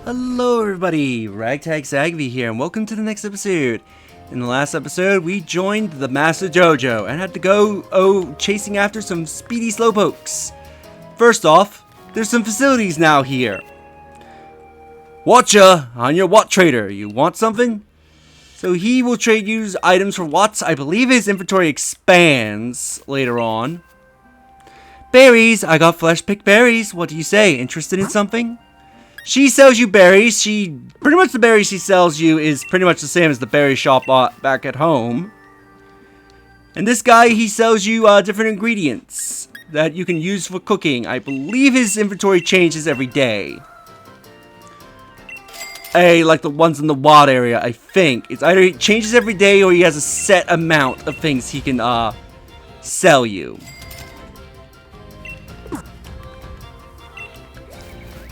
Hello everybody, Ragtag Zagvy here, and welcome to the next episode. In the last episode, we joined the Master Dojo and had to go chasing after some speedy slowpokes. First off, there's some facilities now here. Watcha on your Watt Trader, you want something? So he will trade you items for Watts. I believe his inventory expands later on. Berries, I got flesh picked berries. What do you say? Interested in something? She sells you berries. Pretty much the berries she sells you is pretty much the same as the berry shop back at home. And this guy, he sells you different ingredients that you can use for cooking. I believe his inventory changes every day. Like the ones in the Watt area, I think. It's either it changes every day or he has a set amount of things he can sell you.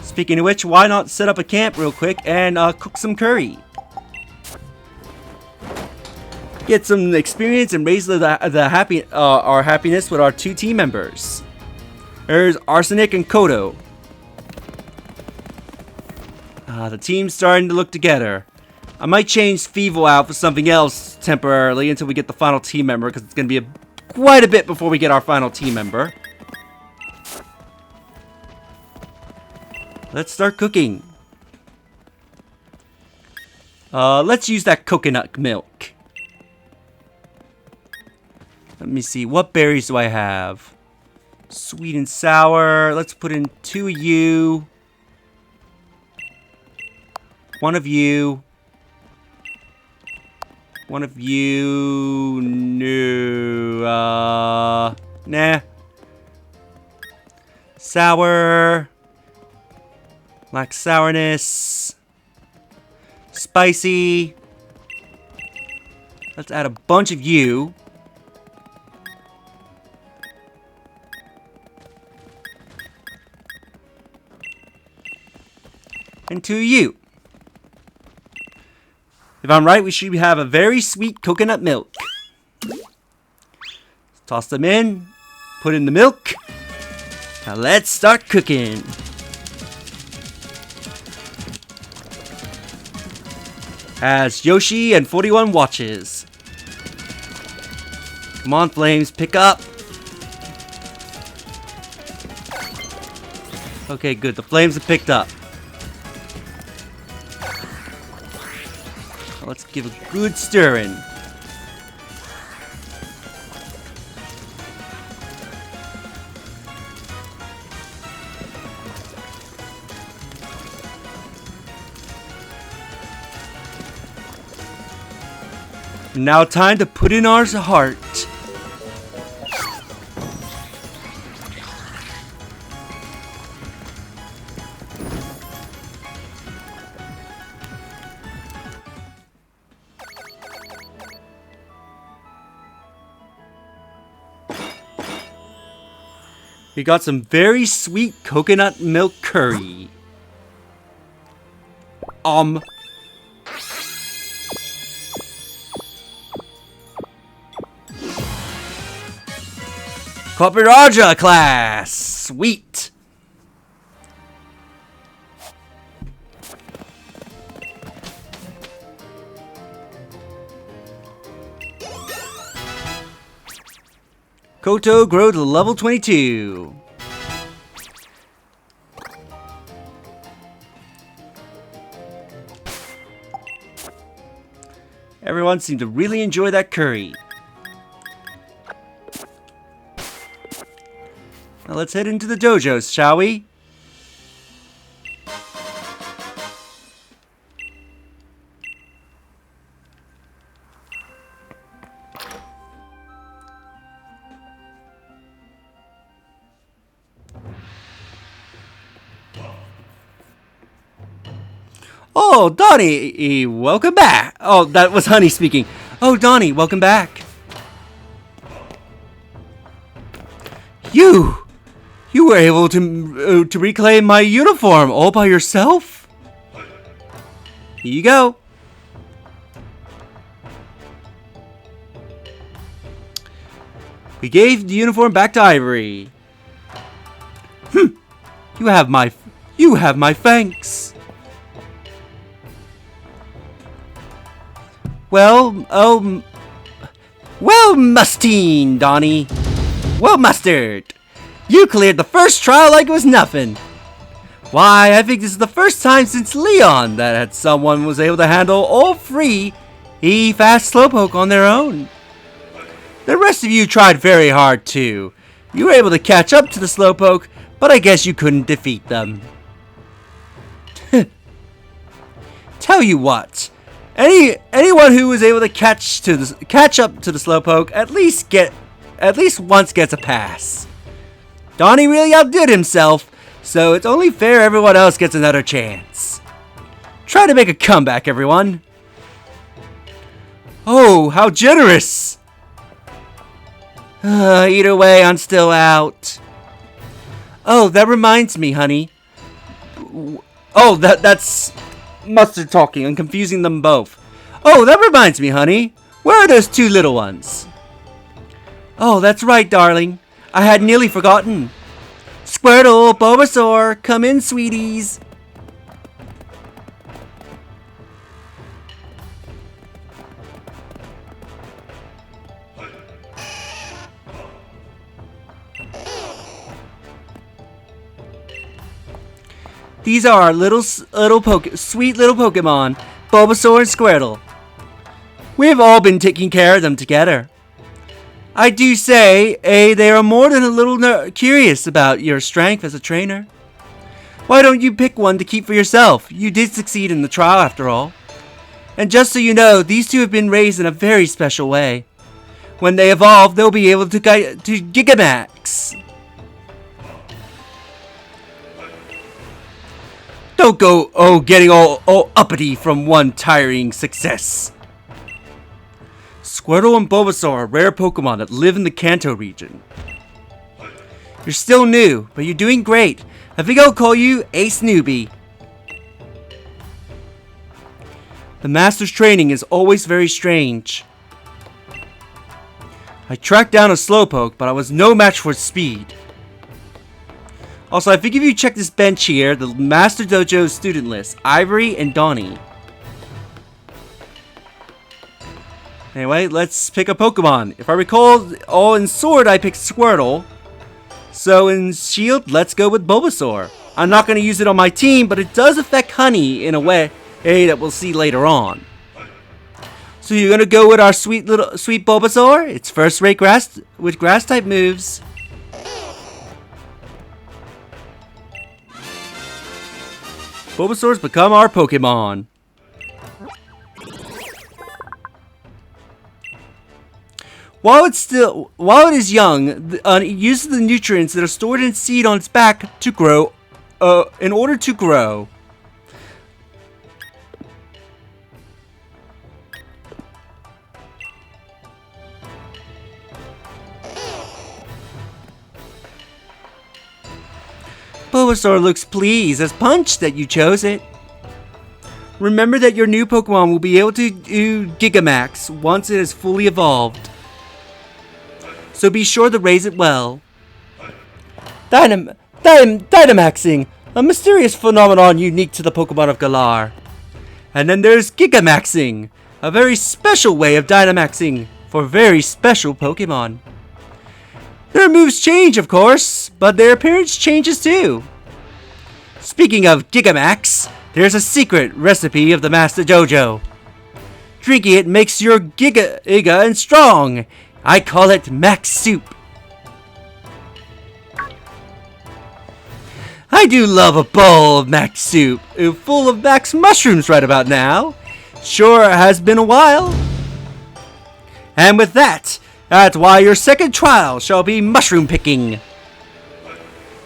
Speaking of which, why not set up a camp real quick and cook some curry? Get some experience and raise our happiness with our two team members. There's Arsenic and Kodo. The team's starting to look together. I might change Feeble out for something else temporarily until we get the final team member, because it's going to be quite a bit before we get our final team member. Let's start cooking. Let's use that coconut milk. Let me see. What berries do I have? Sweet and sour. Let's put in 2 of you. 1 of you. 1 of you. No. Nah. Sour. Lack sourness. Spicy. Let's add a bunch of you. And 2 of you. If I'm right, we should have a very sweet coconut milk. Toss them in. Put in the milk. Now let's start cooking. As Yoshi and 41 watches. Come on, Flames, pick up. Okay, good. The flames have picked up. Now let's give a good stirring. Now time to put in our heart. We got some very sweet coconut milk curry. Kadabra class! Sweet! Koto grow to level 22. Everyone seemed to really enjoy that curry. Now let's head into the dojos, shall we? Oh, Donnie, welcome back. Oh, that was Honey speaking. Oh, Donnie, welcome back. You were able to reclaim my uniform all by yourself? Here you go. We gave the uniform back to Ivory. You have my thanks. Well, well, Mustine, Donnie. Well, Mustard. You cleared the first trial like it was nothing. Why, I think this is the first time since Leon that someone was able to handle all three fast Slowpoke on their own. The rest of you tried very hard too. You were able to catch up to the Slowpoke, but I guess you couldn't defeat them. Tell you what, anyone who was able to catch up to the Slowpoke at least once gets a pass. Donnie really outdid himself, so it's only fair everyone else gets another chance. Try to make a comeback, everyone. Oh, how generous! Either way, I'm still out. Oh, that reminds me, honey. Oh, that's Mustard talking. I'm confusing them both. Oh, that reminds me, honey. Where are those two little ones? Oh, that's right, darling. I had nearly forgotten. Squirtle, Bulbasaur, come in, sweeties. These are our sweet little Pokemon, Bulbasaur and Squirtle. We've all been taking care of them together. I do say, they are more than a little curious about your strength as a trainer. Why don't you pick one to keep for yourself? You did succeed in the trial after all. And just so you know, these two have been raised in a very special way. When they evolve, they'll be able to Gigamax. Don't go, getting all uppity from one tiring success. Squirtle and Bulbasaur are rare Pokemon that live in the Kanto region. You're still new, but you're doing great. I think I'll call you Ace Newbie. The Master's training is always very strange. I tracked down a Slowpoke, but I was no match for its speed. Also, I think if you check this bench here, the Master Dojo student list, Ivory and Donnie. Anyway, let's pick a Pokemon. If I recall, in Sword I picked Squirtle. So in Shield, let's go with Bulbasaur. I'm not going to use it on my team, but it does affect Honey in a way that we'll see later on. So you're going to go with our sweet Bulbasaur? It's first rate grass with grass type moves. Bulbasaur's become our Pokemon. While it is young, it uses the nutrients that are stored in seed on its back to grow. In order to grow. Bulbasaur looks pleased as punch that you chose it. Remember that your new Pokemon will be able to do Gigamax once it is fully evolved. So be sure to raise it well. Dynamaxing, a mysterious phenomenon unique to the Pokemon of Galar. And then there's Gigamaxing, a very special way of Dynamaxing for very special Pokemon. Their moves change, of course, but their appearance changes too. Speaking of Gigamax, there's a secret recipe of the Master Dojo. Drinking it makes your Giga and strong. I call it Max Soup. I do love a bowl of Max Soup, full of Max Mushrooms right about now. Sure has been a while. And with that's why your second trial shall be mushroom picking.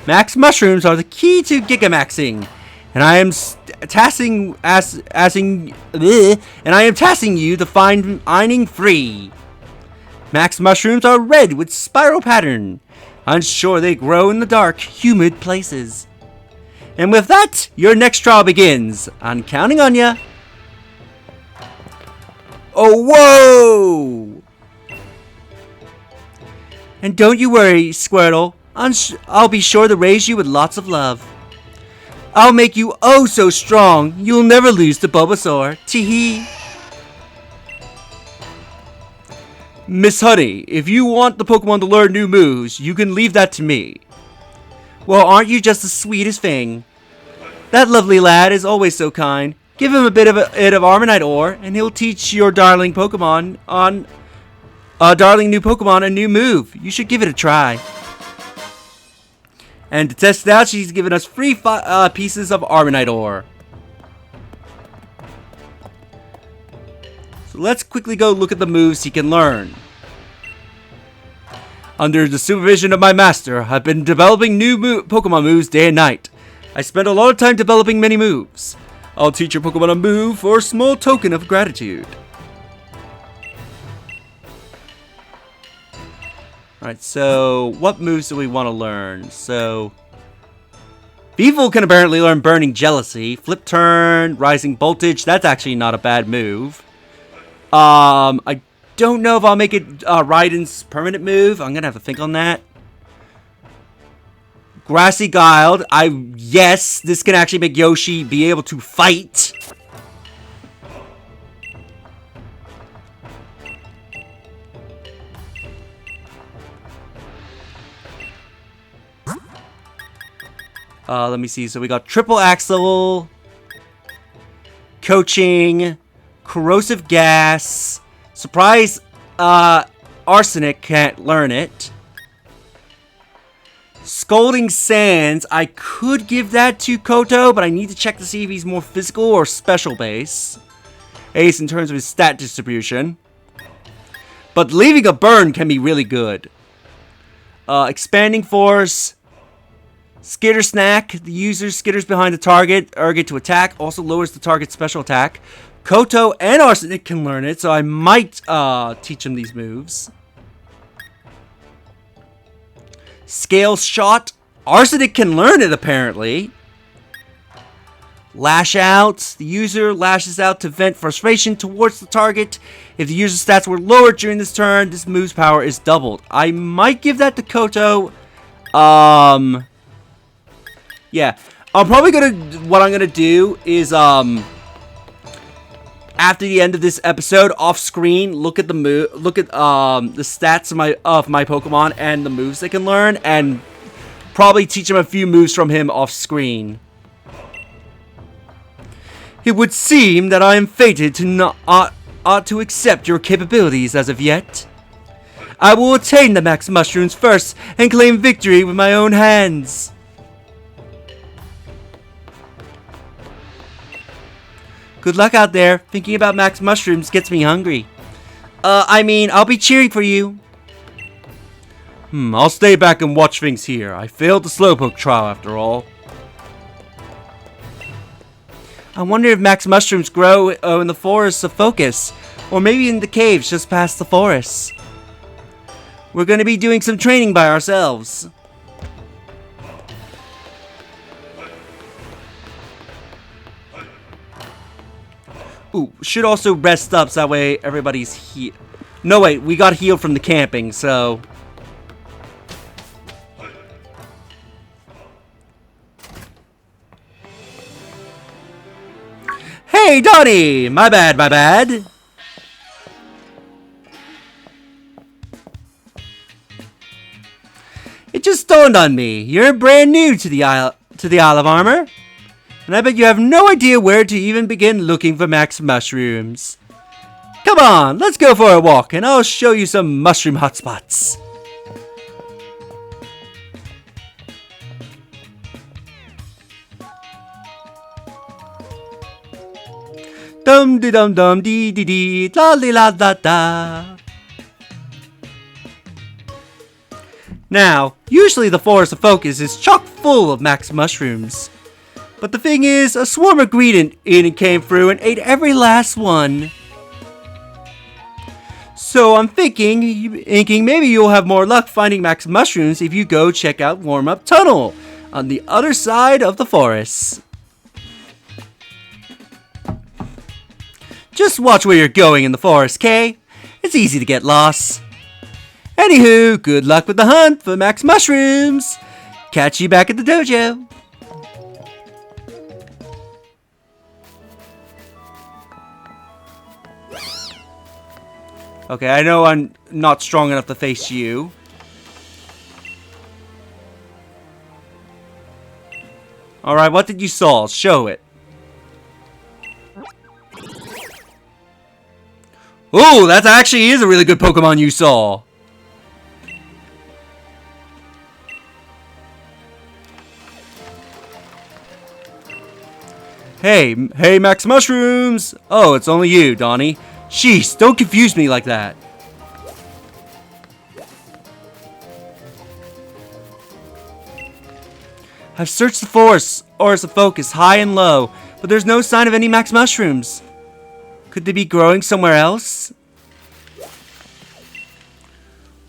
Max mushrooms are the key to Gigamaxing, and I am tasking you to find mining free. Max mushrooms are red with spiral pattern. I'm sure they grow in the dark, humid places. And with that, your next trial begins. I'm counting on ya. Oh, whoa! And don't you worry, Squirtle. I'll be sure to raise you with lots of love. I'll make you oh so strong, you'll never lose to Bulbasaur. Tee-hee. Miss Honey, if you want the Pokemon to learn new moves, you can leave that to me. Well, aren't you just the sweetest thing? That lovely lad is always so kind. Give him a bit of Armanite ore, and he'll teach your darling new Pokemon a new move. You should give it a try. And to test it out, she's given us free pieces of Armanite ore. So let's quickly go look at the moves he can learn. Under the supervision of my master, I've been developing new Pokemon moves day and night. I spent a lot of time developing many moves. I'll teach your Pokemon a move for a small token of gratitude. Alright, so what moves do we want to learn? So, Beevil can apparently learn Burning Jealousy, Flip Turn, Rising Voltage. That's actually not a bad move. I don't know if I'll make it Raiden's permanent move. I'm gonna have to think on that. Grassy Guile. Yes, this can actually make Yoshi be able to fight. Let me see. So we got Triple Axle, Coaching, Corrosive Gas, Surprise. Arsenic can't learn it. Scalding Sands, I could give that to Koto, but I need to check to see if he's more physical or special base. Ace in terms of his stat distribution. But leaving a burn can be really good. Expanding Force. Skitter Snack, the user skitters behind the target, get to attack, also lowers the target's special attack. Koto and Arsenic can learn it, so I might teach him these moves. Scale Shot. Arsenic can learn it, apparently. Lash Out. The user lashes out to vent frustration towards the target. If the user's stats were lowered during this turn, this move's power is doubled. I might give that to Koto. Yeah. What I'm gonna do is, after the end of this episode, off screen, look at the stats of my Pokemon and the moves they can learn, and probably teach them a few moves from him off screen. It would seem that I am fated to ought to accept your capabilities as of yet. I will attain the Max Mushrooms first and claim victory with my own hands. Good luck out there. Thinking about Max Mushrooms gets me hungry. I'll be cheering for you. I'll stay back and watch things here. I failed the Slowpoke trial after all. I wonder if Max Mushrooms grow in the forests of Focus, or maybe in the caves just past the forests. We're going to be doing some training by ourselves. Ooh, should also rest up so that way everybody's healed. No, wait, we got healed from the camping, so... Hey, Donnie! My bad. It just dawned on me. You're brand new to the Isle of Armor. And I bet you have no idea where to even begin looking for Max Mushrooms. Come on, let's go for a walk, and I'll show you some mushroom hotspots. Dum de dum dum dee dee dee la li la da da. Now, usually the Forest of Focus is chock full of Max Mushrooms. But the thing is, a swarm of greed and came through and ate every last one. So I'm thinking maybe you'll have more luck finding Max Mushrooms if you go check out Warm Up Tunnel on the other side of the forest. Just watch where you're going in the forest, Kay? It's easy to get lost. Anywho, good luck with the hunt for Max Mushrooms. Catch you back at the dojo. Okay, I know I'm not strong enough to face you. Alright, what did you saw? Show it. Ooh, that actually is a really good Pokemon you saw. Hey, Max Mushrooms! Oh, it's only you, Donnie. Jeez, don't confuse me like that. I've searched the forest, or the focus, high and low, but there's no sign of any Max Mushrooms. Could they be growing somewhere else?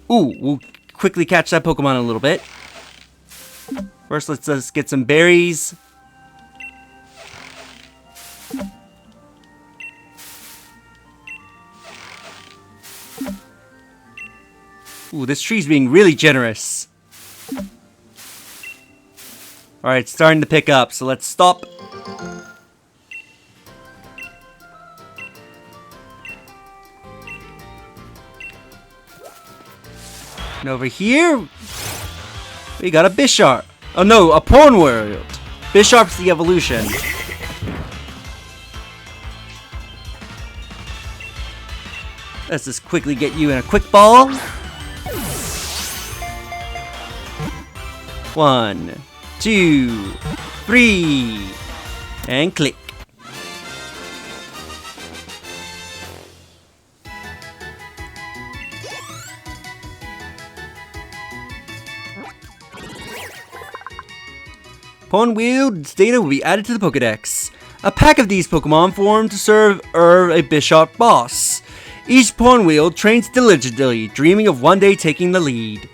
Ooh, we'll quickly catch that Pokemon a little bit. First, let's get some berries. Ooh, this tree's being really generous. Alright, it's starting to pick up, so let's stop. And over here, we got a Bisharp. Oh no, a Pornworld. Bisharp's the evolution. Let's just quickly get you in a quick ball. 1, 2, 3, and click. Pornwheel's data will be added to the Pokedex. A pack of these Pokemon form to serve a Bisharp boss. Each Pornwheel trains diligently, dreaming of one day taking the lead.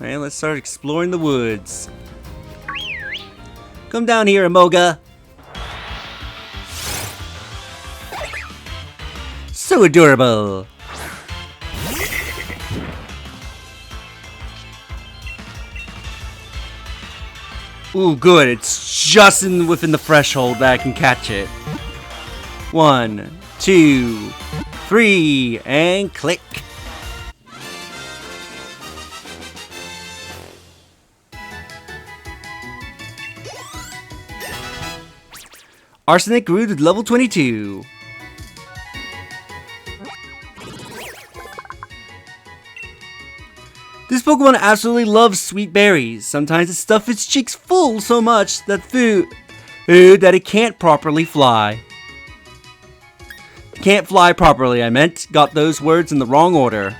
Alright, let's start exploring the woods. Come down here, Amoga. So adorable. Ooh, good. It's just within the threshold that I can catch it. 1, 2, 3, and click. Arsenic grew to level 22. This Pokemon absolutely loves sweet berries. Sometimes it stuffs its cheeks full so much that that it can't properly fly. Can't fly properly, I meant. Got those words in the wrong order.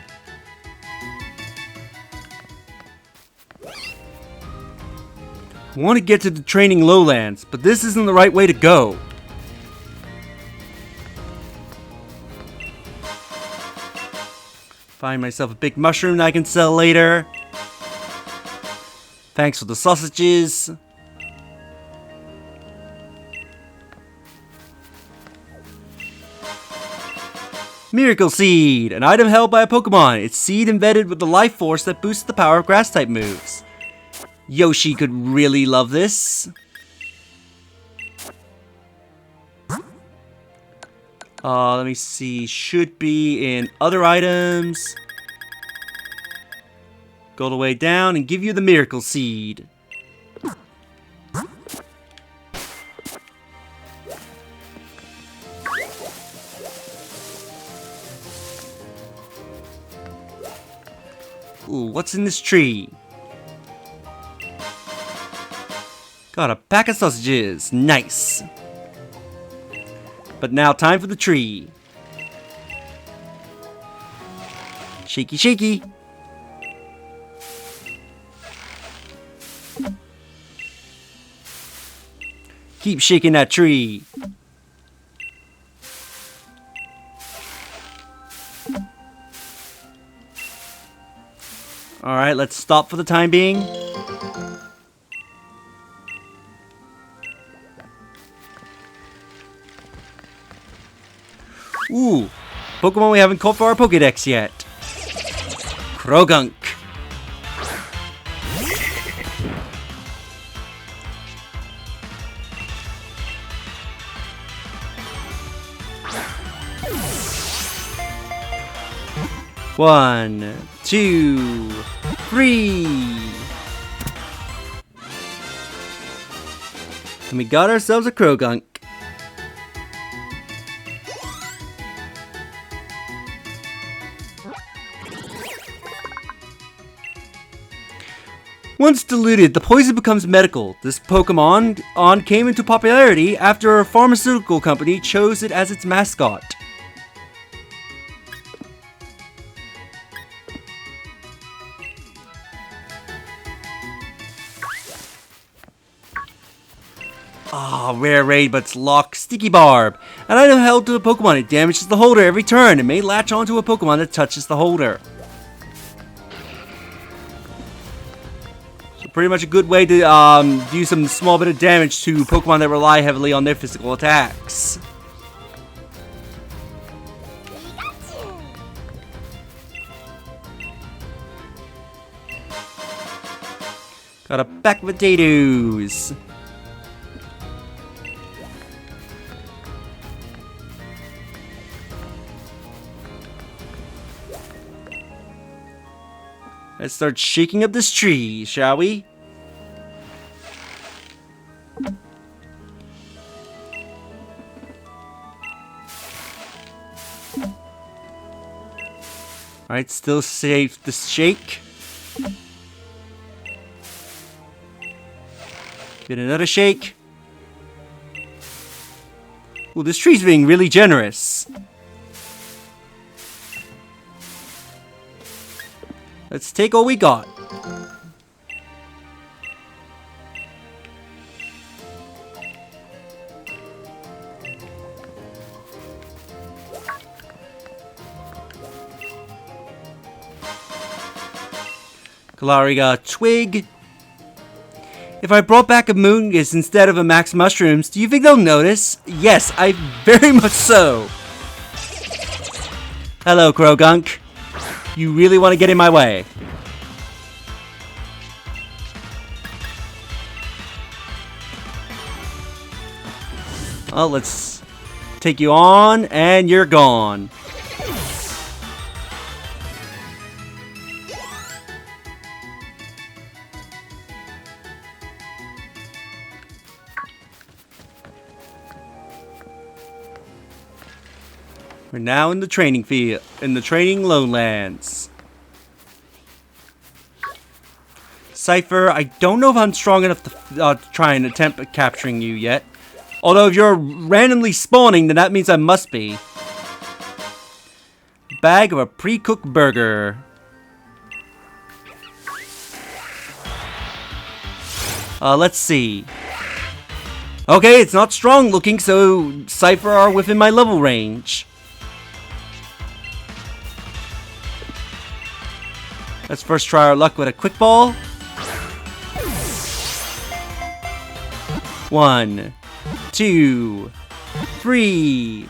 I want to get to the training lowlands, but this isn't the right way to go. Find myself a big mushroom that I can sell later. Thanks for the sausages. Miracle Seed! An item held by a Pokemon. Its seed embedded with the life force that boosts the power of grass-type moves. Yoshi could really love this. Let me see. Should be in other items. Go all the way down and give you the Miracle Seed. Ooh, what's in this tree? Got a pack of sausages. Nice. But now time for the tree. Shaky, shaky. Keep shaking that tree. Alright, let's stop for the time being. Ooh, Pokemon we haven't caught for our Pokedex yet. Krogunk. One, two, three. And we got ourselves a Krogunk. Once diluted, the poison becomes medical. This Pokemon came into popularity after a pharmaceutical company chose it as its mascot. Ah, rare raid, but it's locked. Sticky Barb. An item held to a Pokemon. It damages the holder every turn. It may latch onto a Pokemon that touches the holder. So pretty much a good way to do some small bit of damage to Pokemon that rely heavily on their physical attacks. Got a pack of potatoes. Let's start shaking up this tree, shall we? Alright, still safe to shake. Give it another shake. Ooh, this tree's being really generous. Let's take all we got. Kalari got a twig. If I brought back a Moongus instead of a Max Mushrooms, do you think they'll notice? Yes, I very much so. Hello, Krogunk. You really want to get in my way. Well, let's take you on, and you're gone. We're now in the training field, in the training lowlands. Cypher, I don't know if I'm strong enough to try and attempt at capturing you yet. Although if you're randomly spawning, then that means I must be. Bag of a pre-cooked burger. Let's see. Okay, it's not strong looking, so Cypher are within my level range. Let's first try our luck with a quick ball. 1, 2, 3.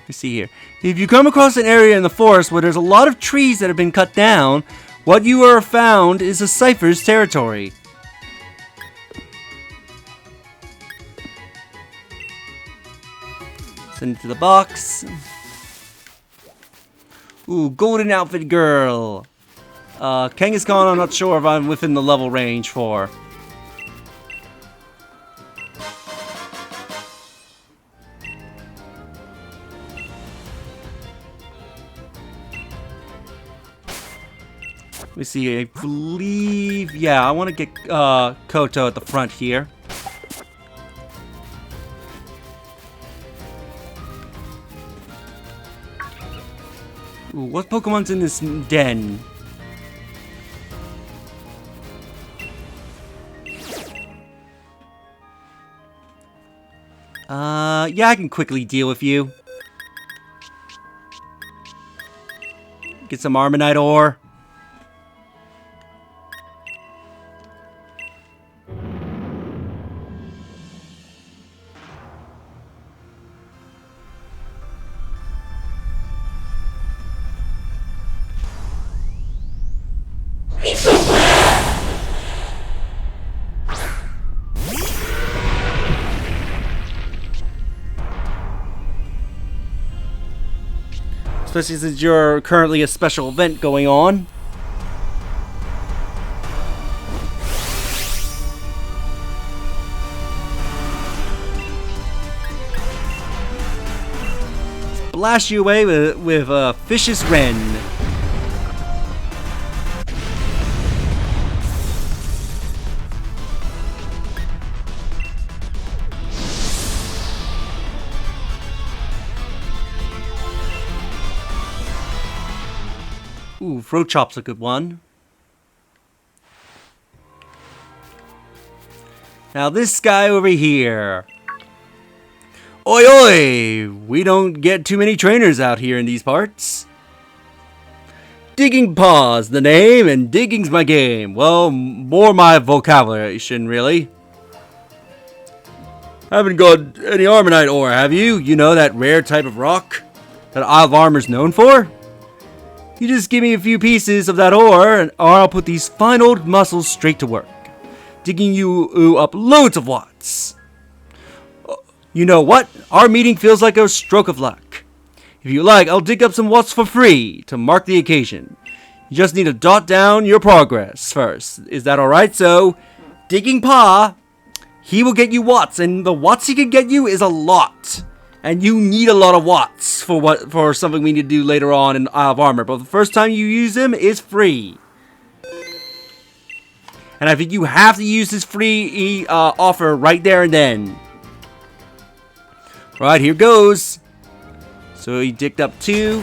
Let's see here. If you come across an area in the forest where there's a lot of trees that have been cut down, what you are found is a Cypher's territory. Send it to the box. Ooh, golden outfit girl. Kangaskhan, I'm not sure if I'm within the level range for. Let me see, I believe, yeah, I want to get Koto at the front here. Ooh, what Pokemon's in this den? Yeah, I can quickly deal with you. Get some Armonite ore. Especially since you're currently a special event going on. Blast you away with a vicious wren. Ooh, throat chop's a good one. Now this guy over here. Oi oi! We don't get too many trainers out here in these parts. Digging Paw's the name, and digging's my game. Well, more my vocabulation, really. Haven't got any Armonite ore, have you? You know, that rare type of rock that Isle of Armor's known for? You just give me a few pieces of that ore, and I'll put these fine old muscles straight to work. Digging you up loads of watts. You know what? Our meeting feels like a stroke of luck. If you like, I'll dig up some watts for free to mark the occasion. You just need to dot down your progress first. Is that alright? So, Digging Pa, he will get you watts, and the watts he can get you is a lot. And you need a lot of watts for something we need to do later on in Isle of Armor. But the first time you use him is free. And I think you have to use this free offer right there and then. Right, here goes. So he digged up 2.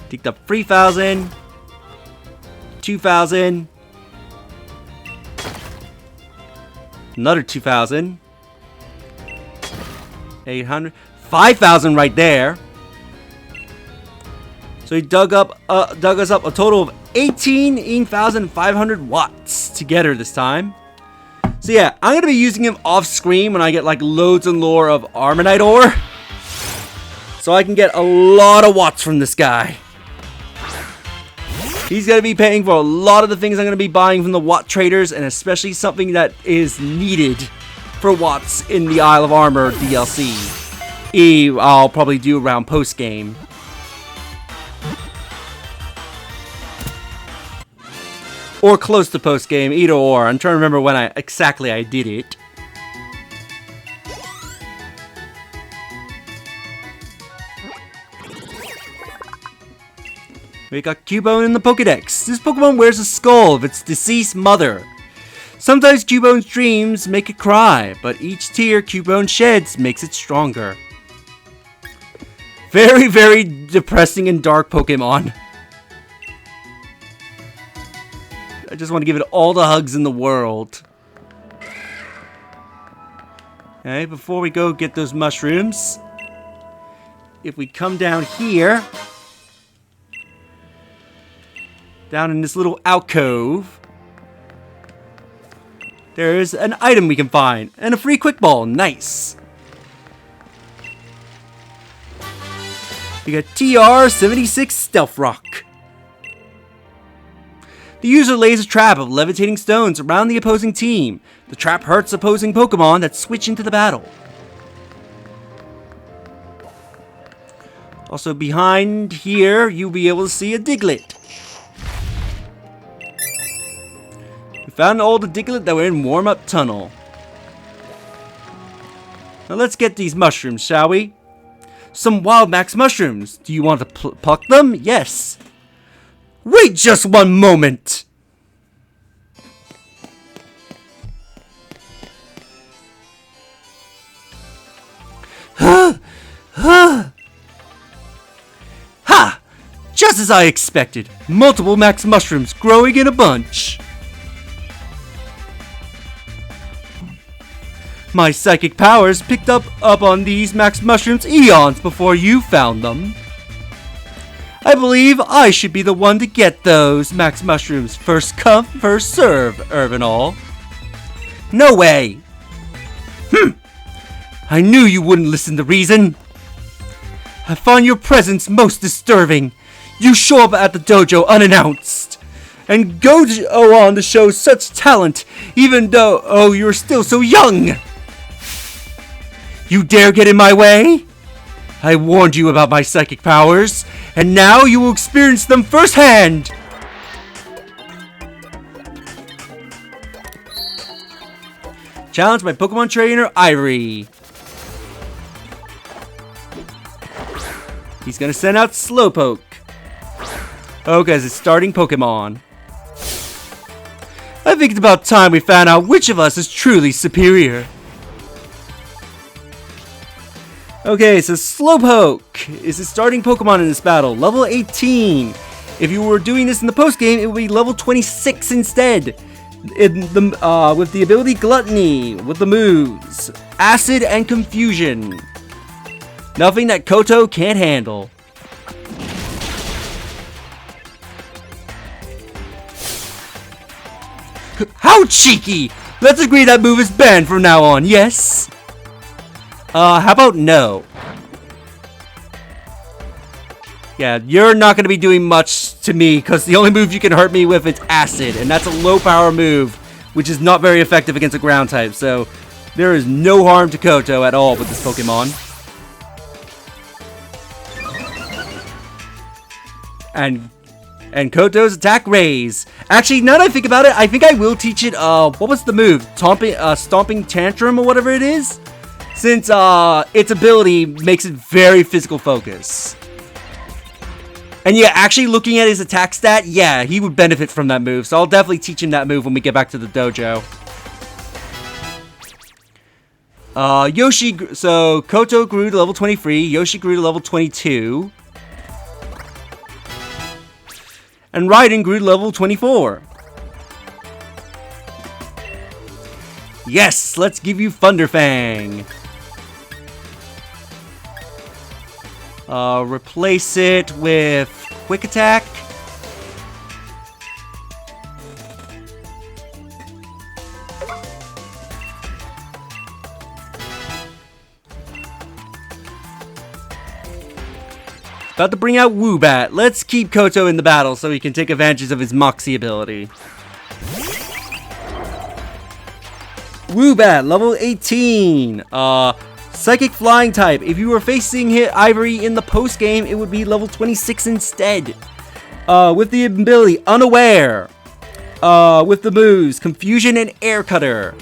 Digged up 3,000. 2,000. Another 2,000. 800. 5,000 right there. So he dug us up a total of 18,500 watts together this time. So yeah, I'm going to be using him off screen when I get like loads and lore of Armonite ore. So I can get a lot of watts from this guy. He's going to be paying for a lot of the things I'm going to be buying from the watt traders, and especially something that is needed for watts in the Isle of Armor DLC. I'll probably do around post game. Or close to post game, either or. I'm trying to remember when exactly I did it. We got Cubone in the Pokedex. This Pokemon wears a skull of its deceased mother. Sometimes Cubone's dreams make it cry, but each tear Cubone sheds makes it stronger. Very, very depressing and dark Pokemon. I just want to give it all the hugs in the world. Okay, before we go get those mushrooms, if we come down here, down in this little alcove, there is an item we can find, and a free quick ball. Nice. We got TR-76 Stealth Rock. The user lays a trap of levitating stones around the opposing team. The trap hurts opposing Pokemon that switch into the battle. Also behind here, you'll be able to see a Diglett. We found all the Diglett that were in warm-up tunnel. Now let's get these mushrooms, shall we? Some Wild Max mushrooms. Do you want to pluck them? Yes. Wait just one moment! Ha! Just as I expected. Multiple max mushrooms growing in a bunch. My psychic powers picked up on these max mushrooms eons before you found them. I believe I should be the one to get those max mushrooms. First come, first serve, Irvinal. No way! I knew you wouldn't listen to reason. I find your presence most disturbing. You show up at the dojo unannounced, and go on to show such talent, even though you're still so young. You dare get in my way? I warned you about my psychic powers, and now you will experience them firsthand! Challenge by Pokemon Trainer Ivory. He's gonna send out Slowpoke. Okay, as his starting Pokemon. I think it's about time we found out which of us is truly superior. Okay, so Slowpoke is his starting Pokemon in this battle. Level 18. If you were doing this in the post-game, it would be level 26 instead. With the ability Gluttony, with the moves Acid and Confusion. Nothing that Koto can't handle. How cheeky! Let's agree that move is banned from now on, yes? How about no? Yeah, you're not going to be doing much to me, because the only move you can hurt me with is Acid, and that's a low power move, which is not very effective against a ground type, so there is no harm to Koto at all with this Pokemon. And Koto's attack Raise. Actually, now that I think about it, I think I will teach it, what was the move? Stomping Tantrum or whatever it is? Since, its ability makes it very physical focus. And yeah, actually looking at his attack stat, yeah, he would benefit from that move. So I'll definitely teach him that move when we get back to the dojo. So Koto grew to level 23, Yoshi grew to level 22. And Raiden grew to level 24. Yes, let's give you Thunderfang. Replace it with Quick Attack. About to bring out Woobat. Let's keep Koto in the battle so he can take advantage of his Moxie ability. Woobat, level 18. Psychic Flying type. If you were facing Ivory in the post game, it would be level 26 instead. With the ability Unaware. With the moves Confusion and Air Cutter.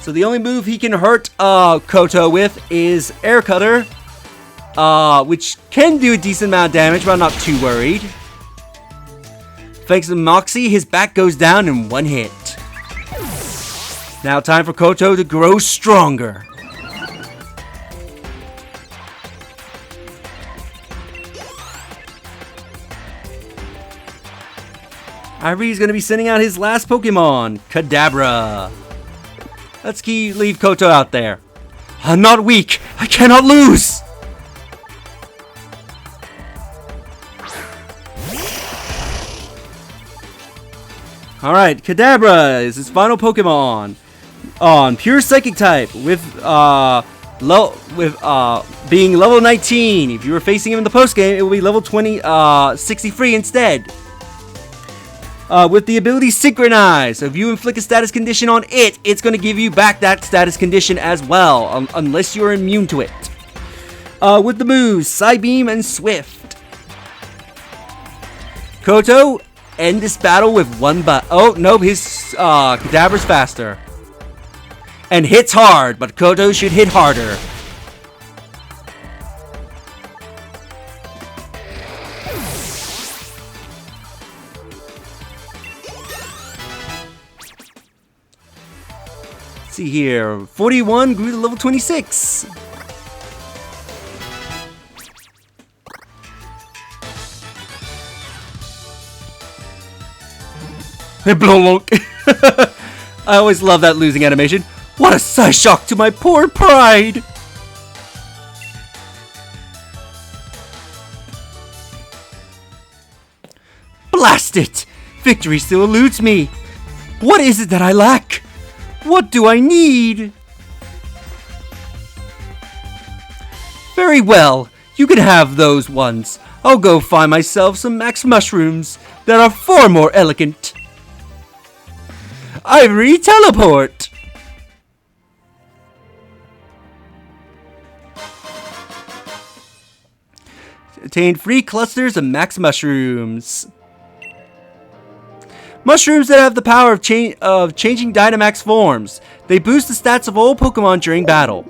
So the only move he can hurt Koto with is Air Cutter. Which can do a decent amount of damage, but I'm not too worried. Thanks to Moxie, his back goes down in one hit. Now time for Koto to grow stronger. Ivory's going to be sending out his last Pokemon, Kadabra. Let's leave Koto out there. I'm not weak. I cannot lose. Alright, Kadabra is his final Pokemon. On pure Psychic type with being level 19. If you were facing him in the post game, it will be level 63 instead. With the ability Synchronize. So if you inflict a status condition on it, it's going to give you back that status condition as well, unless you're immune to it. With the moves Psybeam and Swift. Koto, end this battle with one oh, nope, his Kadabra's faster. And hits hard, but Koto should hit harder. Let's see here, 41 grew to level 26. I always love that losing animation. What a size shock to my poor pride! Blast it! Victory still eludes me. What is it that I lack? What do I need? Very well, you can have those ones. I'll go find myself some max mushrooms that are far more elegant. Ivory teleport! Attain free clusters of max mushrooms. Mushrooms that have the power of changing Dynamax forms. They boost the stats of all Pokemon during battle.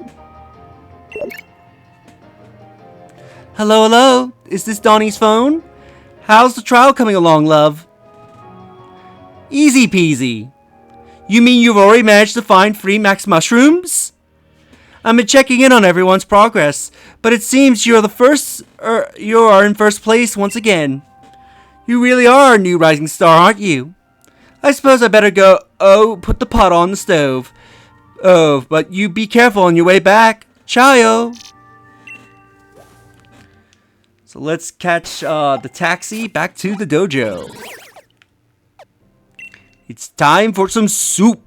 Hello, hello. Is this Donnie's phone? How's the trial coming along, love? Easy peasy. You mean you've already managed to find free max mushrooms? I've been checking in on everyone's progress, but it seems you are in first place once again. You really are a new rising star, aren't you? I suppose I better go, put the pot on the stove. Oh, but you be careful on your way back. Ciao. So let's catch the taxi back to the dojo. It's time for some soup.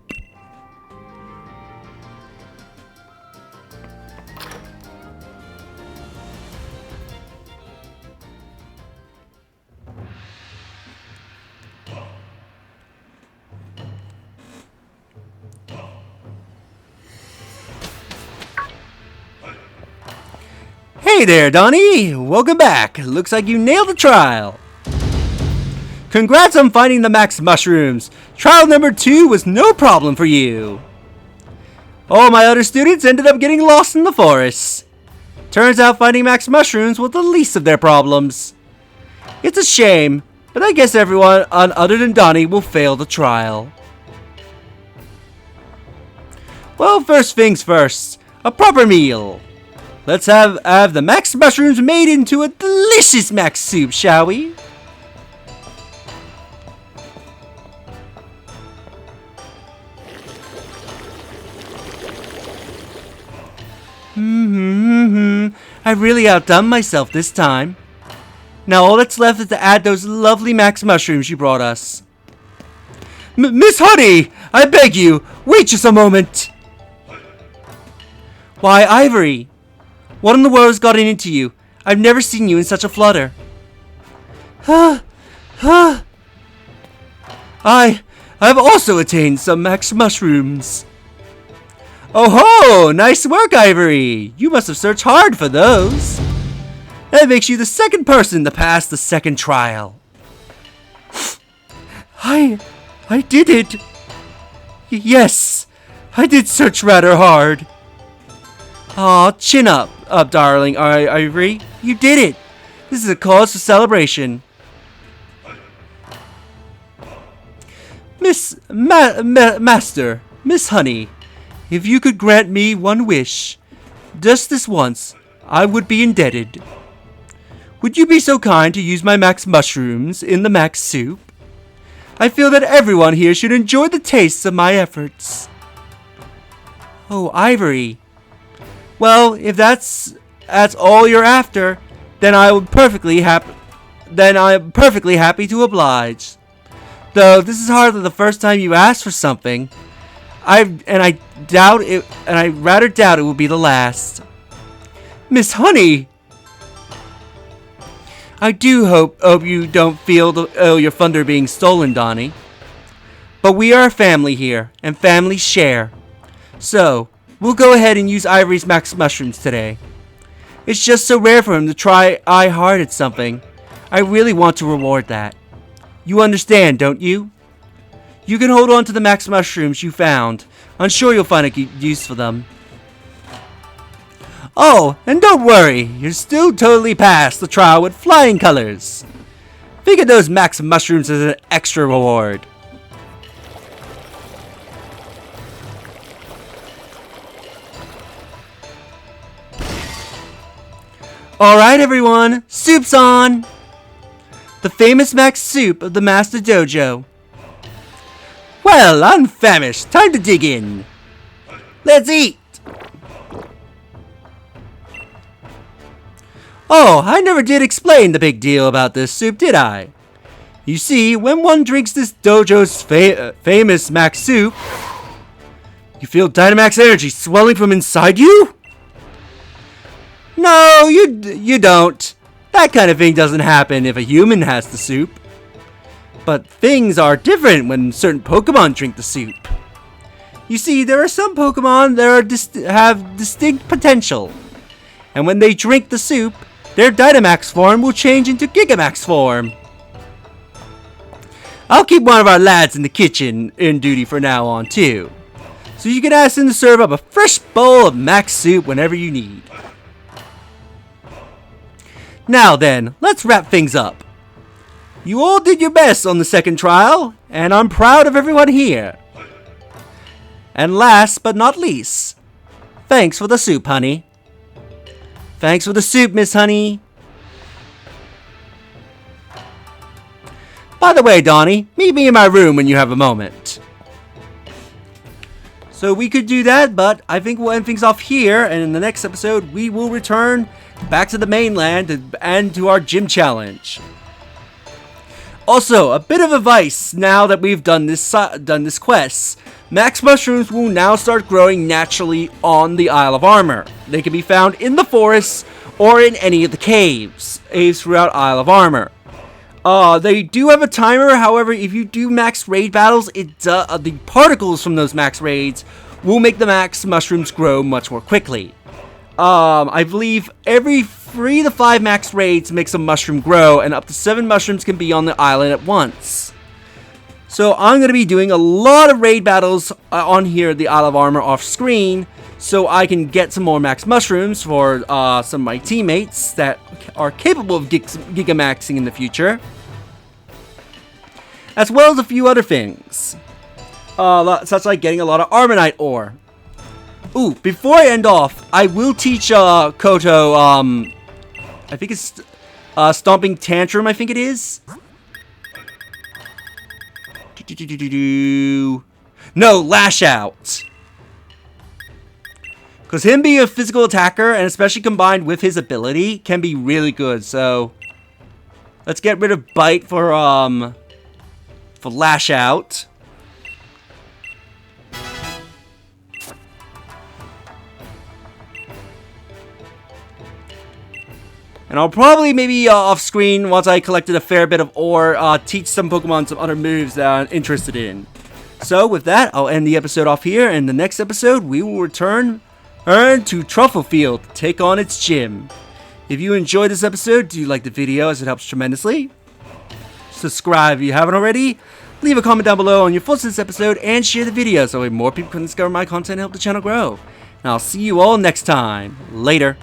Hey there, Donnie! Welcome back. Looks like you nailed the trial. Congrats on finding the max mushrooms. Trial number 2 was no problem for you. All my other students ended up getting lost in the forest. Turns out finding max mushrooms was the least of their problems. It's a shame, but I guess everyone other than Donnie will fail the trial. Well, first things first. A proper meal. Let's have the max mushrooms made into a delicious max soup, shall we? I really outdone myself this time. Now all that's left is to add those lovely max mushrooms you brought us. Miss Honey! I beg you, wait just a moment! Why, Ivory! What in the world has gotten into you? I've never seen you in such a flutter. I've also attained some max mushrooms. Oh ho! Nice work, Ivory! You must have searched hard for those. That makes you the second person to pass the second trial. I did it! Yes! I did search rather hard. Aw, chin up, darling Ivory. You did it! This is a cause for celebration. Master, Miss Honey, if you could grant me one wish, just this once, I would be indebted. Would you be so kind to use my max mushrooms in the max soup? I feel that everyone here should enjoy the tastes of my efforts. Oh, Ivory. Well, if that's all you're after, then I'm perfectly happy to oblige. Though this is hardly the first time you asked for something. I rather doubt it will be the last. Miss Honey! I do hope you don't feel your thunder being stolen, Donnie. But we are a family here, and families share. So, we'll go ahead and use Ivory's max mushrooms today. It's just so rare for him to try hard at something. I really want to reward that. You understand, don't you? You can hold on to the max mushrooms you found. I'm sure you'll find a good use for them. Oh, and don't worry, you're still totally past the trial with flying colors. Think of those max mushrooms as an extra reward. Alright everyone, soup's on! The famous max soup of the Master Dojo. Well, I'm famished. Time to dig in. Let's eat! Oh, I never did explain the big deal about this soup, did I? You see, when one drinks this dojo's famous max soup, you feel Dynamax energy swelling from inside you? No, you don't. That kind of thing doesn't happen if a human has the soup. But things are different when certain Pokemon drink the soup. You see, there are some Pokemon that have distinct potential. And when they drink the soup, their Dynamax form will change into Gigamax form. I'll keep one of our lads in the kitchen in duty from now on too, so you can ask him to serve up a fresh bowl of max soup whenever you need. Now then, let's wrap things up. You all did your best on the second trial, and I'm proud of everyone here. And last but not least, thanks for the soup, honey. Thanks for the soup, Miss Honey. By the way, Donnie, meet me in my room when you have a moment. So we could do that, but I think we'll end things off here, and in the next episode, we will return back to the mainland and to our gym challenge. Also, a bit of advice now that we've done this quest. Max mushrooms will now start growing naturally on the Isle of Armor. They can be found in the forests or in any of the caves throughout Isle of Armor. They do have a timer. However, if you do max raid battles, the particles from those max raids will make the max mushrooms grow much more quickly. I believe every 3 to 5 max raids makes a mushroom grow, and up to 7 mushrooms can be on the island at once. So I'm going to be doing a lot of raid battles on here at the Isle of Armor off screen, so I can get some more max mushrooms for some of my teammates that are capable of gigamaxing in the future, as well as a few other things, such like getting a lot of Armonite ore. Ooh, before I end off, I will teach Koto, I think it's Stomping Tantrum, I think it is. No, Lash Out. Because him being a physical attacker, and especially combined with his ability, can be really good. So, let's get rid of Bite for Lash Out. And I'll probably, maybe off screen, once I collected a fair bit of ore, teach some Pokemon some other moves that I'm interested in. So, with that, I'll end the episode off here. And in the next episode, we will return to Trufflefield to take on its gym. If you enjoyed this episode, do you like the video, as it helps tremendously? Subscribe if you haven't already. Leave a comment down below on your thoughts on this episode, and share the video so more people can discover my content and help the channel grow. And I'll see you all next time. Later.